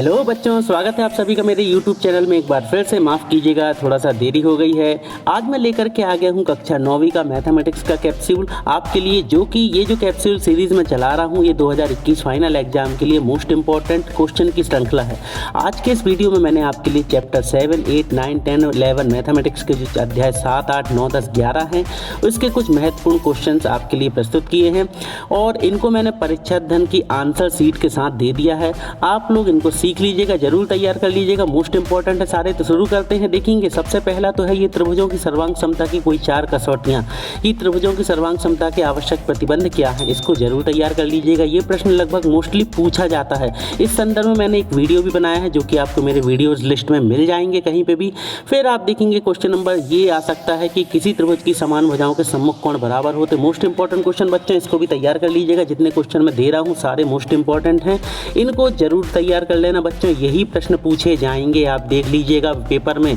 Hello बच्चों, स्वागत है आप सभी का मेरे YouTube चैनल में। एक बार फिर से माफ़ कीजिएगा, थोड़ा सा देरी हो गई है। आज मैं लेकर के आ गया हूँ कक्षा 9वीं का मैथमेटिक्स का कैप्सूल आपके लिए, जो कि ये जो कैप्सूल सीरीज़ मैं चला रहा हूँ ये 2021 फाइनल एग्जाम के लिए मोस्ट इंपॉर्टेंट क्वेश्चन की श्रृंखला है। आज के इस वीडियो में मैंने आपके लिए चैप्टर 7, 8, 9, 10, 11 मैथमेटिक्स के जो अध्याय 7, 8, 9, 10, 11 हैं उसके कुछ महत्वपूर्ण क्वेश्चन आपके लिए प्रस्तुत किए हैं और इनको मैंने परीक्षा धन की आंसर सीट के साथ दे दिया है। आप लोग इनको सीख लीजिएगा, जरूर तैयार कर लीजिएगा, मोस्ट इंपॉर्टेंट है सारे। तो शुरू करते हैं। देखेंगे सबसे पहला तो है ये त्रिभुजों की सर्वांग समता की कोई 4 कसौटियाँ। ये त्रिभुजों की सर्वांग समता के आवश्यक प्रतिबंध क्या है, इसको जरूर तैयार कर लीजिएगा। ये प्रश्न लगभग मोस्टली पूछा जाता है। इस संदर्भ में मैंने एक वीडियो भी बनाया है जो कि आपको मेरे वीडियोज लिस्ट में मिल जाएंगे कहीं पे भी। फिर आप देखेंगे क्वेश्चन नंबर ये आ सकता है कि किसी त्रिभुज की समान भुजाओं के सम्मुख कोण बराबर होते। मोस्ट इंपॉर्टेंट क्वेश्चन बच्चों, इसको भी तैयार कर लीजिएगा। जितने क्वेश्चन मैं दे रहा हूँ सारे मोस्ट इंपॉर्टेंट हैं, इनको जरूर तैयार कर लेना बच्चों। यही प्रश्न पूछे जाएंगे, आप देख लीजिएगा पेपर में।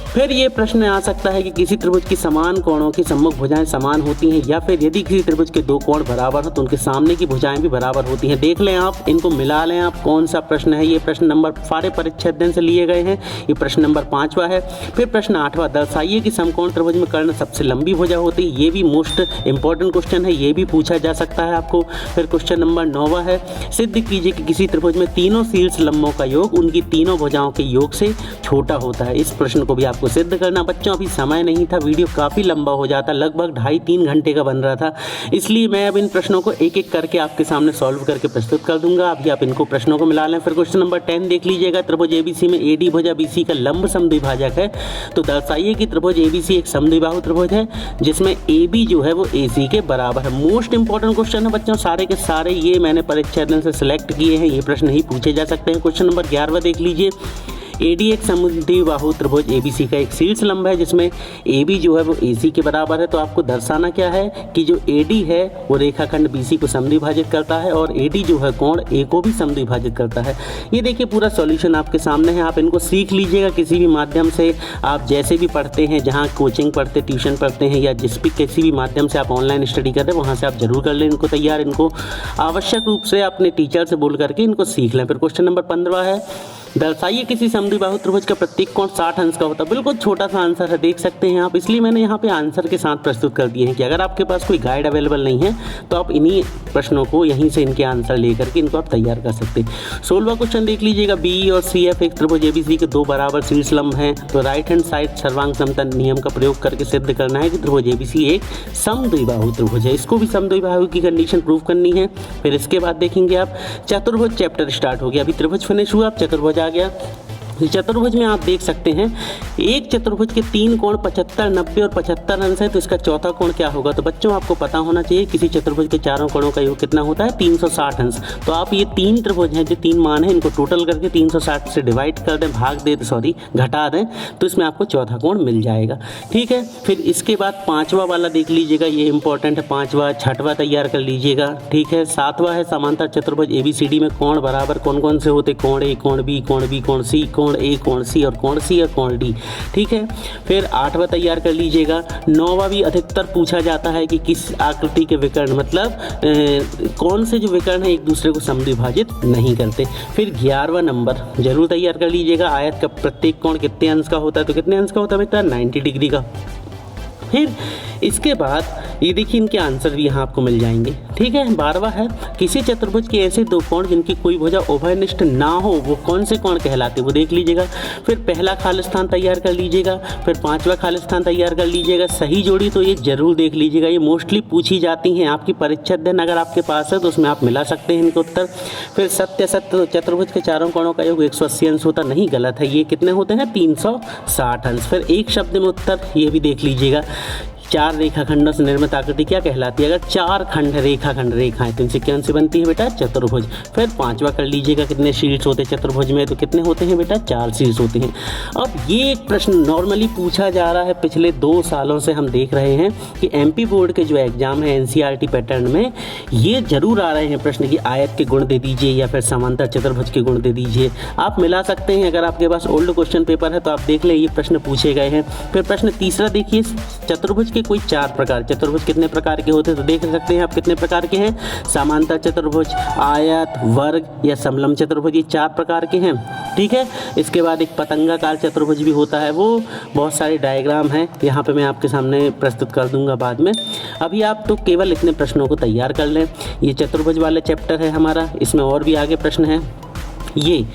फिर ये प्रश्न आ सकता है कि किसी त्रिभुज की समान कोणों की सम्मुख भुजाएं समान होती हैं, या फिर यदि किसी त्रिभुज के दो कोण बराबर हो तो उनके सामने की भुजाएं भी बराबर होती हैं। देख लें आप, इनको मिला लें आप, कौन सा प्रश्न है ये। प्रश्न नंबर सारे परीक्षा अध्ययन से लिए गए हैं। ये प्रश्न नंबर 5वां है। फिर प्रश्न 8वां, दर्शाइए कि समकोण त्रिभुज में कर्ण सबसे लंबी भुजा होती है। ये भी मोस्ट इंपॉर्टेंट क्वेश्चन है, ये भी पूछा जा सकता है आपको। फिर क्वेश्चन नंबर 9वां है, सिद्ध कीजिए कि किसी त्रिभुज में तीनों शीर्ष लंबों का योग उनकी तीनों भुजाओं के योग से छोटा होता है। इस प्रश्न को भी आपको सिद्ध करना बच्चों। अभी समय नहीं था, वीडियो काफ़ी लंबा हो जाता, लगभग 2.5-3 घंटे का बन रहा था, इसलिए मैं अब इन प्रश्नों को एक एक करके आपके सामने सॉल्व करके प्रस्तुत कर दूंगा। अभी आप इनको प्रश्नों को मिला लें। फिर क्वेश्चन नंबर 10 देख लीजिएगा, त्रिभुज एबीसी में एडी भुजा बीसी का लंब समद्विभाजक है, तो दर्शाइए कि त्रिभुज एबीसी एक समद्विबाहु त्रिभुज है जिसमें एबी जो है वो एसी के बराबर है। मोस्ट इंपॉर्टेंट क्वेश्चन है बच्चों, सारे के सारे ये मैंने परीक्षा से सिलेक्ट किए हैं, ये प्रश्न ही पूछे जा सकते हैं। क्वेश्चन नंबर 11 देख लीजिए, एडी एक समद्विबाहु त्रिभुज एबीसी का एक शीर्ष लंब है जिसमें एबी जो है वो एसी के बराबर है। तो आपको दर्शाना क्या है कि जो एडी है वो रेखाखंड बीसी को समद्विभाजित करता है और एडी जो है कोण ए को भी समद्विभाजित करता है। ये देखिए पूरा सॉल्यूशन आपके सामने है, आप इनको सीख लीजिएगा किसी भी माध्यम से। आप जैसे भी पढ़ते हैं, जहाँ कोचिंग पढ़ते, ट्यूशन पढ़ते हैं, या जिस भी किसी भी माध्यम से आप ऑनलाइन स्टडी कर रहे हैं वहाँ से आप जरूर कर लें इनको तैयार। इनको आवश्यक रूप से अपने टीचर से बोल करके इनको सीख लें। फिर क्वेश्चन नंबर 15 है, दर्शाइए किसी समद्विबाहु त्रिभुज का प्रत्येक कोण 60 अंश का होता है। बिल्कुल छोटा सा आंसर है, देख सकते हैं आप, इसलिए मैंने यहाँ पे आंसर के साथ प्रस्तुत कर दिए हैं कि अगर आपके पास कोई गाइड अवेलेबल नहीं है तो आप इन्हीं प्रश्नों को यहीं से इनके आंसर लेकर के इनको आप तैयार कर सकते हैं। 16वां क्वेश्चन देख लीजिएगा, बी और सी एफ एक त्रिभुज एबीसी के दो बराबर शीर्ष लंब हैं, तो राइट हैंड साइड सर्वांग समता नियम का प्रयोग करके सिद्ध करना है कि त्रिभुज एबीसी एक समद्विबाहु त्रिभुज है। इसको भी समद्विबाहु की कंडीशन प्रूव करनी है। फिर इसके बाद देखेंगे आप चतुर्भुज चैप्टर स्टार्ट हो गया। अभी त्रिभुज फिनिश हुआ, अब चतुर्भुज आ गया। चतुर्भुज में आप देख सकते हैं एक चतुर्भुज के 3 कोण 75, 90 और 75 अंश है, तो इसका चौथा कोण क्या होगा। तो बच्चों आपको पता होना चाहिए किसी चतुर्भुज के चारों कोणों का योग कितना होता है, 360 अंश। तो आप ये 3 त्रिभुज हैं, जो 3 मान है, इनको टोटल करके 360 से डिवाइड कर दें, घटा दें, तो इसमें आपको चौथा कोण मिल जाएगा। ठीक है। फिर इसके बाद 5वां वाला देख लीजिएगा, ये इंपॉर्टेंट है। 5वां 6वां तैयार कर लीजिएगा। ठीक है। 7वां है समांतर चतुर्भुज एबीसीडी में कोण बराबर कौन कौन से होते, कोण ए, कोण बी, कोण बी, कोण सी, कोण ए, कोण सी और कोण डी। ठीक है। फिर 8वां तैयार कर लीजिएगा। 9वां भी अधिकतर पूछा जाता है कि किस आकृति के विकर्ण, मतलब कौन से जो विकर्ण है एक दूसरे को समद्विभाजित नहीं करते। फिर 11वां नंबर जरूर तैयार कर लीजिएगा, आयत का प्रत्येक कोण कितने अंश का होता है, तो कितने अंश का होता है बेटा, 90 डिग्री का। फिर इसके बाद ये देखिए इनके आंसर भी यहाँ आपको मिल जाएंगे। ठीक है। 12वां है, किसी चतुर्भुज के ऐसे दो कोण जिनकी कोई भुजा उभयनिष्ठ ना हो वो कौन से कोण कहलाते, वो देख लीजिएगा। फिर पहला खालिस्तान तैयार कर लीजिएगा। फिर 5वां खालिस्तान तैयार कर लीजिएगा। सही जोड़ी तो ये जरूर देख लीजिएगा, ये मोस्टली पूछी जाती हैं आपकी परीक्षा अध्ययन अगर आपके पास है तो उसमें आप मिला सकते हैं इनके उत्तर। फिर सत्य चतुर्भुज के चारों कोणों का योग 180 अंश होता, नहीं गलत है, ये कितने होते हैं, 360 अंश। फिर एक शब्द में उत्तर ये भी देख लीजिएगा, 4 रेखाखंडों से निर्मित आकृति क्या कहलाती है, अगर 4 खंड रेखाएं तो इनसे कौन सी बनती है बेटा, चतुर्भुज। फिर 5वां कर लीजिएगा, कितने शीर्ष होते हैं चतुर्भुज में, तो कितने होते हैं बेटा, 4 शीर्ष होते हैं। अब ये एक प्रश्न नॉर्मली पूछा जा रहा है, पिछले 2 सालों से हम देख रहे हैं कि एमपी बोर्ड के जो एग्जाम है एनसीईआरटी पैटर्न में ये जरूर आ रहे हैं प्रश्न की आयत के गुण दे दीजिए या फिर समांतर चतुर्भुज के गुण दे दीजिए। आप मिला सकते हैं, अगर आपके पास ओल्ड क्वेश्चन पेपर है तो आप देख लें, ये प्रश्न पूछे गए हैं। फिर प्रश्न तीसरा देखिए, चतुर्भुज के कोई 4 प्रकार। चतुर्भुज कितने प्रकार के होते हैं तो देख सकते हैं आप कितने प्रकार के हैं। समांतर चतुर्भुज, आयत, वर्ग या समलंब चतुर्भुज, ये 4 प्रकार के हैं। ठीक है, इसके बाद एक पतंगाकार चतुर्भुज भी होता है, वो बहुत सारे डायग्राम हैं, यहाँ पे मैं आपके सामने प्रस्तुत कर दूंगा बाद में। अभी आप तो केवल इतने प्रश्नों को तैयार कर लें। ये चतुर्भुज वाला चैप्टर है हमारा, इसमें और भी आगे प्रश्न हैं। ये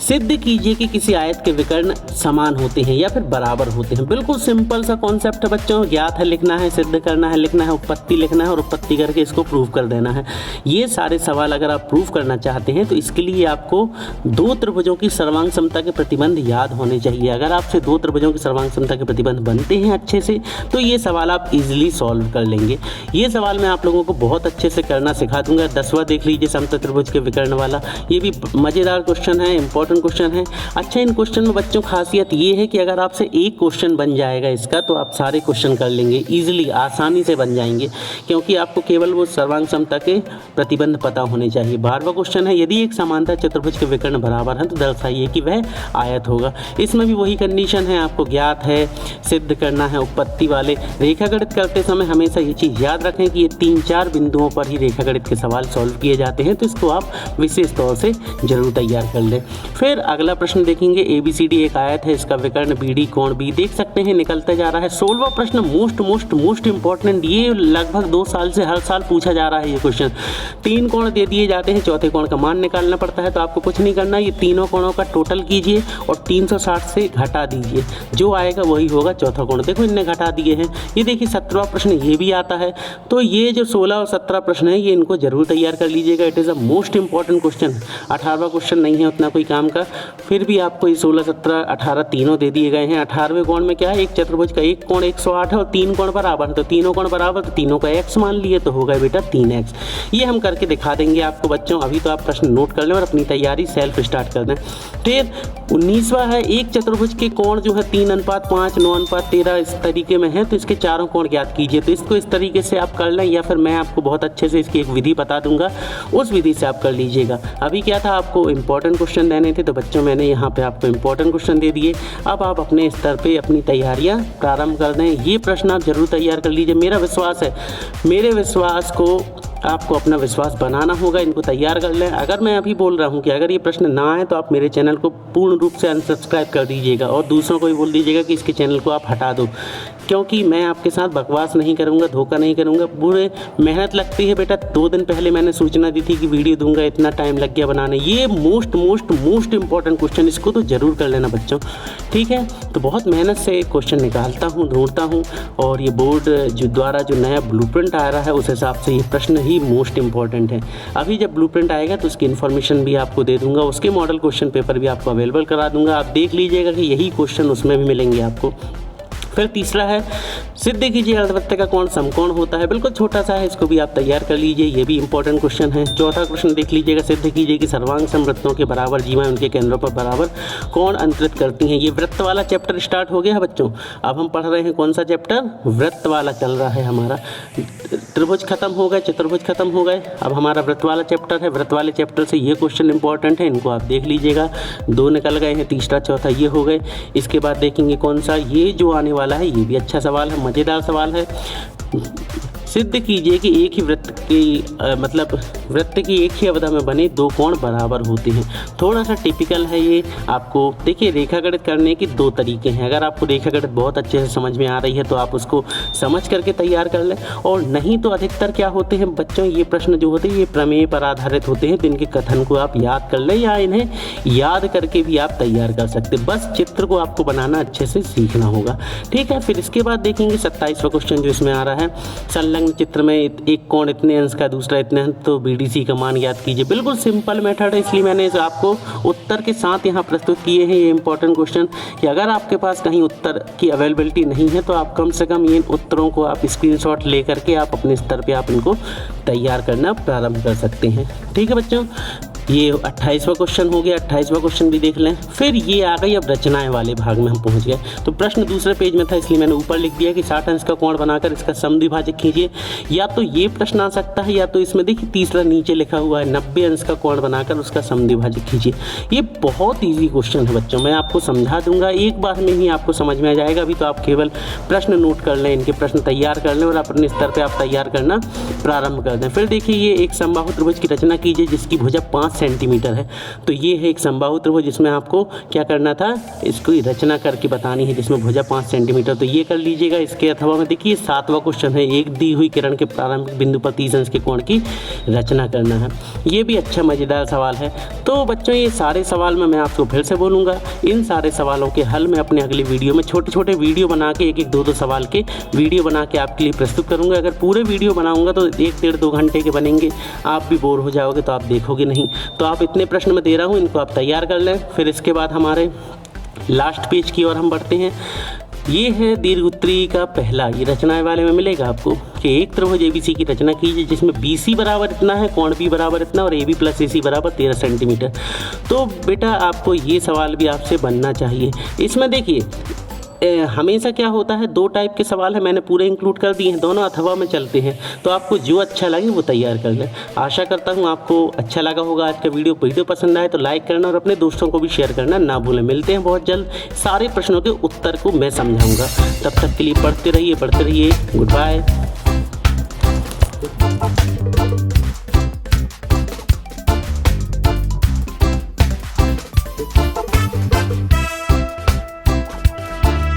सिद्ध कीजिए कि किसी आयत के विकर्ण समान होते हैं या फिर बराबर होते हैं। बिल्कुल सिंपल सा कॉन्सेप्ट है बच्चों, ज्ञात है लिखना है, सिद्ध करना है लिखना है, उत्पत्ति लिखना है और उत्पत्ति करके इसको प्रूव कर देना है। ये सारे सवाल अगर आप प्रूव करना चाहते हैं तो इसके लिए आपको 2 त्रिभुजों की सर्वांग समता के प्रतिबंध याद होने चाहिए। अगर आपसे 2 त्रिभुजों की सर्वांग समता के प्रतिबंध बनते हैं अच्छे से तो ये सवाल आप इजीली सॉल्व कर लेंगे। ये सवाल मैं आप लोगों को बहुत अच्छे से करना सिखा दूंगा। 10वां देख लीजिए समत्रिभुज के विकर्ण वाला, ये भी मज़ेदार क्वेश्चन है, इंपॉर्टेंट क्वेश्चन है। अच्छा, इन क्वेश्चन में बच्चों खासियत ये है कि अगर आपसे एक क्वेश्चन बन जाएगा इसका तो आप सारे क्वेश्चन कर लेंगे इजीली, आसानी से बन जाएंगे, क्योंकि आपको केवल वो सर्वांग समता के प्रतिबंध पता होने चाहिए। 12वां क्वेश्चन है, यदि एक समांतर चतुर्भुज के विकर्ण बराबर हैं तो दर्शाइए कि वह आयत होगा। इसमें भी वही कंडीशन है, आपको ज्ञात है, सिद्ध करना है, उत्पत्ति वाले। रेखागणित करते समय हमेशा ये चीज़ याद रखें कि ये 3-4 बिंदुओं पर ही रेखागणित के सवाल सॉल्व किए जाते हैं, तो इसको आप विशेष तौर से जरूर तैयार कर लें। फिर अगला प्रश्न देखेंगे, ABCD एक आयत है, इसका विकर्ण BD कोण B, देख सकते हैं निकलता जा रहा है। 16वां प्रश्न मोस्ट इंपॉर्टेंट, ये लगभग 2 साल से हर साल पूछा जा रहा है ये क्वेश्चन। 3 कोण दे दिए जाते हैं, चौथे कोण का मान निकालना पड़ता है। तो आपको कुछ नहीं करना, ये तीनों कोणों का टोटल कीजिए और 360 से घटा दीजिए, जो आएगा वही होगा चौथा कोण। देखो इनने घटा दिए हैं। ये देखिए 17वां प्रश्न ये भी आता है। तो ये जो 16 और 17 प्रश्न है ये इनको जरूर तैयार कर लीजिएगा, it is a most important question. 18वां क्वेश्चन नहीं है उतना कोई काम का, फिर भी आपको ये 16, 17, 18 तीनों दे दिए गए हैं। 18वें कोण में क्या है, एक चतुर्भुज का एक कोण 108 है और 3 कोण बराबर है, तो तीनों कोण बराबर तो तीनों का x मान लिए तो होगा बेटा 3x। ये हम करके दिखा देंगे आपको बच्चों। अभी तो आप प्रश्न नोट कर लें और अपनी तैयारी सेल्फ स्टार्ट कर दें। फिर 19वां है, एक चतुर्भुज के कोण जो है 3:5, 9:13 इस तरीके में है, तो इसके चारों कोण ज्ञात कीजिए। तो इसको इस तरीके से आप कर लें या फिर मैं आपको बहुत अच्छे से इसकी एक विधि बता दूंगा, उस विधि से आप कर लीजिएगा। अभी क्या था, आपको इंपॉर्टेंट क्वेश्चन देने थे, तो बच्चों मैंने यहाँ पे आपको इंपॉर्टेंट क्वेश्चन दे दिए। अब आप अपने स्तर पे अपनी तैयारियाँ प्रारंभ कर दें। ये प्रश्न आप जरूर तैयार कर लीजिए, मेरा विश्वास है। मेरे विश्वास को आपको अपना विश्वास बनाना होगा, इनको तैयार कर लें। अगर मैं अभी बोल रहा हूँ कि अगर ये प्रश्न ना आए तो आप मेरे चैनल को पूर्ण रूप से अनसब्सक्राइब कर दीजिएगा और दूसरों को भी बोल दीजिएगा कि इसके चैनल को आप हटा दो, क्योंकि मैं आपके साथ बकवास नहीं करूँगा, धोखा नहीं करूँगा। पूरे मेहनत लगती है बेटा। 2 दिन पहले मैंने सूचना दी थी कि वीडियो दूंगा, इतना टाइम लग गया बनाने। ये मोस्ट इंपॉर्टेंट क्वेश्चन, इसको तो ज़रूर कर लेना बच्चों, ठीक है। तो बहुत मेहनत से क्वेश्चन निकालता हूँ, ढूंढता हूँ, और ये बोर्ड जो द्वारा जो नया ब्लूप्रिंट आ रहा है उस हिसाब से ये प्रश्न ही मोस्ट इंपॉर्टेंट है। अभी जब ब्लूप्रिंट आएगा तो उसकी इन्फॉर्मेशन भी आपको दे दूंगा, उसके मॉडल क्वेश्चन पेपर भी आपको अवेलेबल करा दूंगा। आप देख लीजिएगा कि यही क्वेश्चन उसमें भी मिलेंगे आपको। फिर तीसरा है, सिद्ध कीजिए अर्धवृत्त का कोण समकोण होता है। बिल्कुल छोटा सा है, इसको भी आप तैयार कर लीजिए, ये भी इंपॉर्टेंट क्वेश्चन है। चौथा क्वेश्चन देख लीजिएगा, सिद्ध कीजिए कि सर्वांग समवृत्तों के बराबर जीवाएं उनके केंद्रों पर बराबर कोण अंतरित करती हैं। ये वृत्त वाला चैप्टर स्टार्ट हो गया है बच्चों। अब हम पढ़ रहे हैं कौन सा चैप्टर, वृत्त वाला चल रहा है हमारा। त्रिभुज खत्म हो गए, चतुर्भुज खत्म हो गए, अब हमारा वृत्त वाला चैप्टर है। वृत्त वाले चैप्टर से ये क्वेश्चन इंपॉर्टेंट है, इनको आप देख लीजिएगा। 2 निकल गए हैं, तीसरा चौथा ये हो गए। इसके बाद देखेंगे कौन सा, ये जो आने वाला है ये भी अच्छा सवाल है, मज़ेदार सवाल है। सिद्ध कीजिए कि एक ही वृत्त की मतलब वृत्त की एक ही अवधि में बने 2 कोण बराबर होते हैं। थोड़ा सा टिपिकल है ये। आपको देखिए रेखागणित करने के 2 तरीके हैं। अगर आपको रेखागणित बहुत अच्छे से समझ में आ रही है तो आप उसको समझ करके तैयार कर लें, और नहीं तो अधिकतर क्या होते हैं बच्चों, ये प्रश्न जो होते हैं ये प्रमेय पर आधारित होते हैं, तो इनके कथन को आप याद कर लें या इन्हें याद करके भी आप तैयार कर सकते हैं। बस चित्र को आपको बनाना अच्छे से सीखना होगा, ठीक है। फिर इसके बाद देखेंगे 27वां क्वेश्चन जो इसमें आ रहा है, संलग्न चित्र में एक कोण इतने अंश का दूसरा इतने अंश, तो BDC का मान याद कीजिए। बिल्कुल सिंपल मेथड है, इसलिए मैंने आपको उत्तर के साथ यहाँ प्रस्तुत किए हैं ये इंपॉर्टेंट क्वेश्चन, कि अगर आपके पास कहीं उत्तर की अवेलेबिलिटी नहीं है तो आप कम से कम इन उत्तरों को आप स्क्रीनशॉट लेकर के आप अपने स्तर पे आप इनको तैयार करना प्रारंभ कर सकते हैं, ठीक है बच्चों। ये 28वां क्वेश्चन हो गया, 28वां क्वेश्चन भी देख लें। फिर ये आ गई अब रचनाएं वाले भाग में हम पहुंच गए। तो प्रश्न दूसरे पेज में था इसलिए मैंने ऊपर लिख दिया कि 60 अंश का कोण बनाकर इसका समद्विभाजक खींचिए। या तो ये प्रश्न आ सकता है या तो इसमें देखिए तीसरा नीचे लिखा हुआ है 90 अंश का कोण बनाकर उसका समद्विभाजक खींचिए। ये बहुत ईजी क्वेश्चन है बच्चों, मैं आपको समझा दूंगा, एक बार में ही आपको समझ में आ जाएगा। अभी तो आप केवल प्रश्न नोट कर लें, इनके प्रश्न तैयार कर लें और अपने स्तर पर आप तैयार करना प्रारंभ कर दें। फिर देखिए ये एक समबाहु त्रिभुज की रचना कीजिए जिसकी भुजा 5 सेंटीमीटर है। तो ये है एक समबाहु त्रिभुज जिसमें आपको क्या करना था, इसको रचना करके बतानी है जिसमें भुजा 5 सेंटीमीटर। तो ये कर लीजिएगा। इसके अथवा में देखिए 7वां क्वेश्चन है, एक दी हुई किरण के प्रारंभिक बिंदु पर 30 अंश के कोण की रचना करना है। ये भी अच्छा मज़ेदार सवाल है। तो बच्चों ये सारे सवाल में मैं आपको फिर से बोलूँगा, इन सारे सवालों के हल मैं अपने अगली वीडियो में छोटे छोटे वीडियो बना के 1-1, 2-2 सवाल के वीडियो बना के आपके लिए प्रस्तुत करूँगा। अगर पूरे वीडियो बनाऊँगा तो 1-1.5-2 घंटे के बनेंगे, आप भी बोर हो जाओगे तो आप देखोगे नहीं। तो आप इतने प्रश्न मैं दे रहा हूँ, इनको आप तैयार कर लें। फिर इसके बाद हमारे लास्ट पेज की ओर हम बढ़ते हैं। ये है दीर्घवृत्तीय का पहला, ये रचनाएं वाले में मिलेगा आपको कि एक त्रिभुज ABC की रचना कीजिए जिसमें BC बराबर इतना है, कोण B बराबर इतना और AB + AC बराबर 13 सेंटीमीटर। तो बेटा आपको ये सवाल भी आपसे बनना चाहिए। इसमें देखिए हमेशा क्या होता है, 2 टाइप के सवाल है, मैंने पूरे इंक्लूड कर दिए हैं, दोनों अथवा में चलते हैं। तो आपको जो अच्छा लगे वो तैयार कर लें। आशा करता हूँ आपको अच्छा लगा होगा आज का वीडियो पसंद आए तो लाइक करना और अपने दोस्तों को भी शेयर करना ना भूलें। मिलते हैं बहुत जल्द, सारे प्रश्नों के उत्तर को मैं समझाऊँगा। तब तक के लिए पढ़ते रहिए। Good bye.